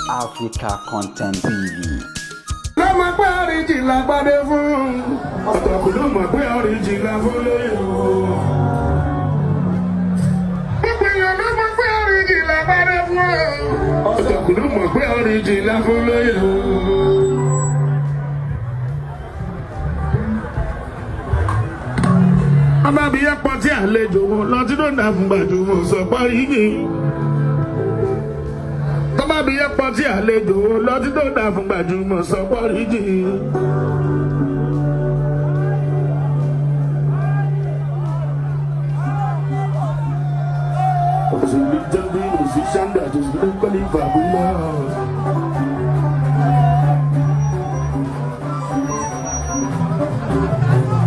Africa Content TV. Lọ́mọ pé oríjì lágbádé fún ọ̀tọ̀kùn ló mọ̀ pé oríjì lágbólé o. Gbogbo èèyàn ló mọ̀ pé oríjì lágbádé fún ọ̀tọ̀kùn ló mọ̀ pé oríjì lágbólé o. Ọba bí ẹ̀pọ̀ tí àlejò wọn lọ tí ló ń dà fún gbàdúrà sọ pé oríjì. Tọ́ba bí ẹ̀pọ̀ tí àlejò wọn lọ tí ló ń dà fún gbàdúrà sọ pé oríjì. It's a legendary musician that is locally fabulous.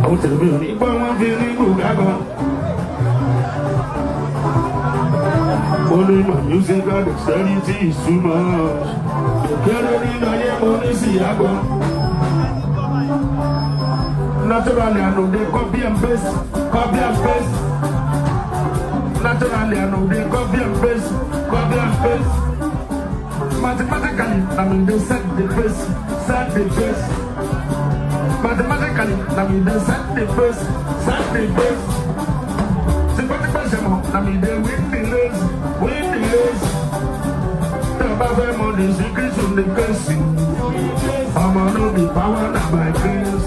Àwọn tẹ̀lé mi gbọ́ wọn fi ní gbùgbàgbọ́. Only my musical dexterity is too much. Kéré nínú ayé mo ní sí àgbọ̀. Naturally, I know they copy and paste, copy and paste. Naturally, I know they copy and paste, copy and paste. Mathematically, I mean they set the pace, set the pace. Mathematically, I mean they set the pace, set the pace. Sympathetically, I mean they win the race, win the race. The bad money is increasing the case. I'm gonna be power by grace.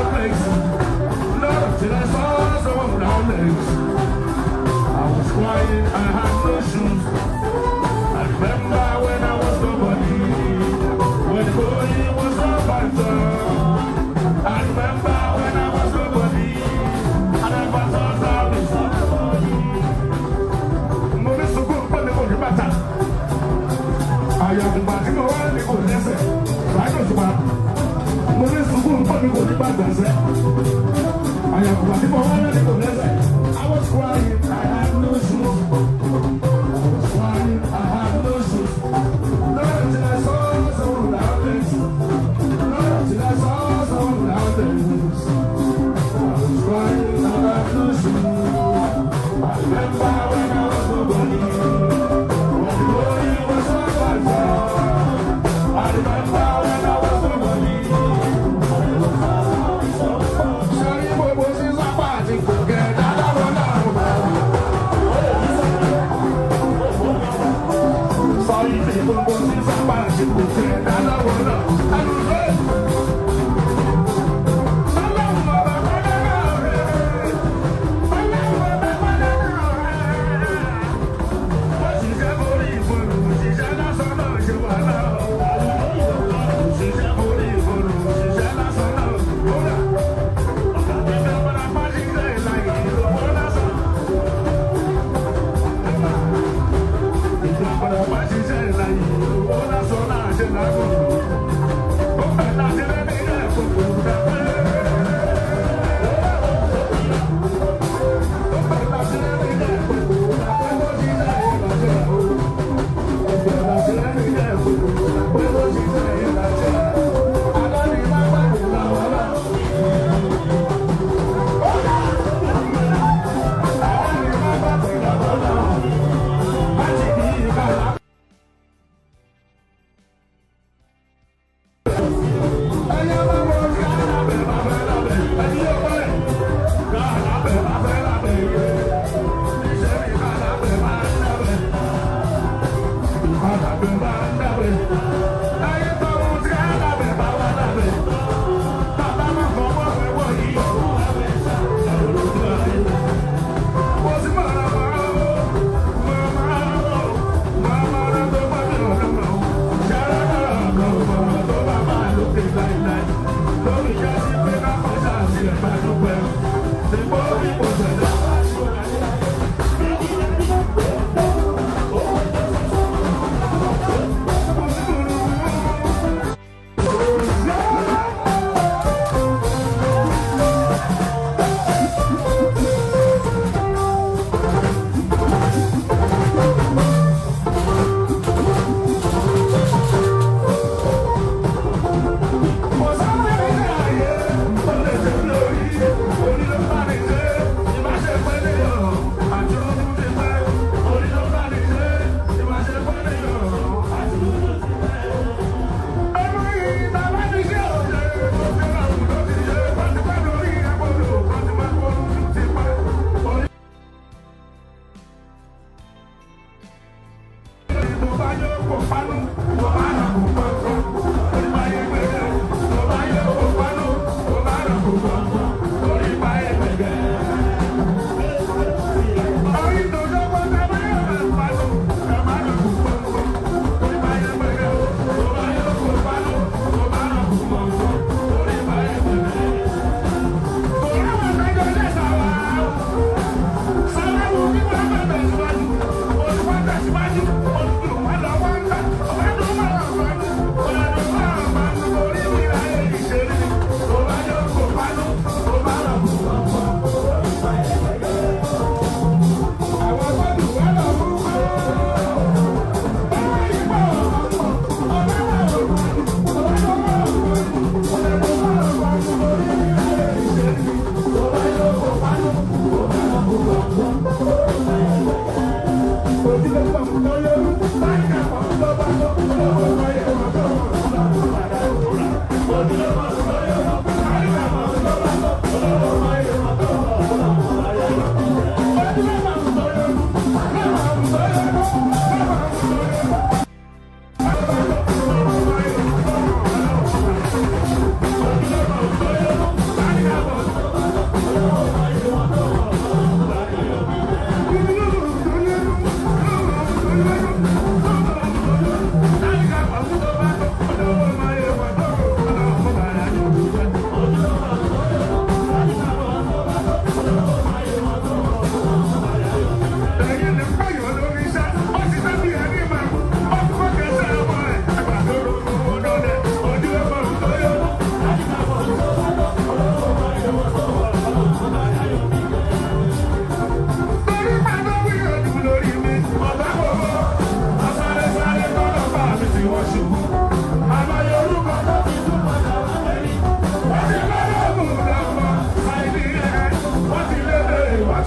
without legs. Not until I saw someone without legs. I was crying, I had no shoes. I remember when I was nobody. When the boy was a fighter. I remember when I was nobody. I never thought I was somebody. Money so good, but they won't matter. I have the body, no one, they won't listen. I know the man. Money so good, but they won't matter. I have the body, no one, they won't listen. I was crying, I had no shoes. I was crying, I had no shoes. Not until I saw someone without legs. Not until I saw someone without legs. I was crying, I had no shoes. I remember when I was nobody. When the boy was a fighter. I remember when I was nobody. Sorry, boy, was in a party. Forget that I was not.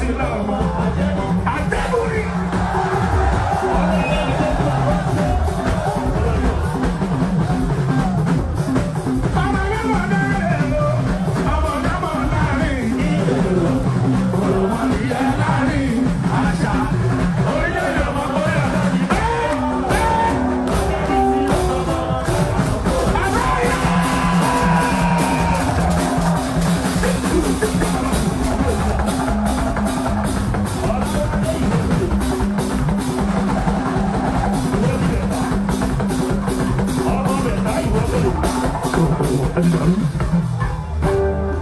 sí lọ́mọ. Àtẹ́bùrì.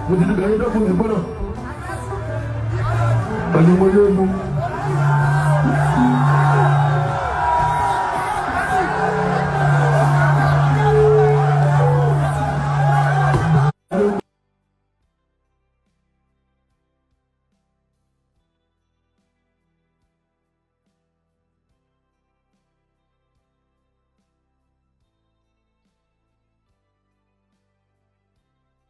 Mo ti ní bẹ̀rẹ̀ dọ́kun ìgbọ́dọ̀. Ẹni mo lé mu.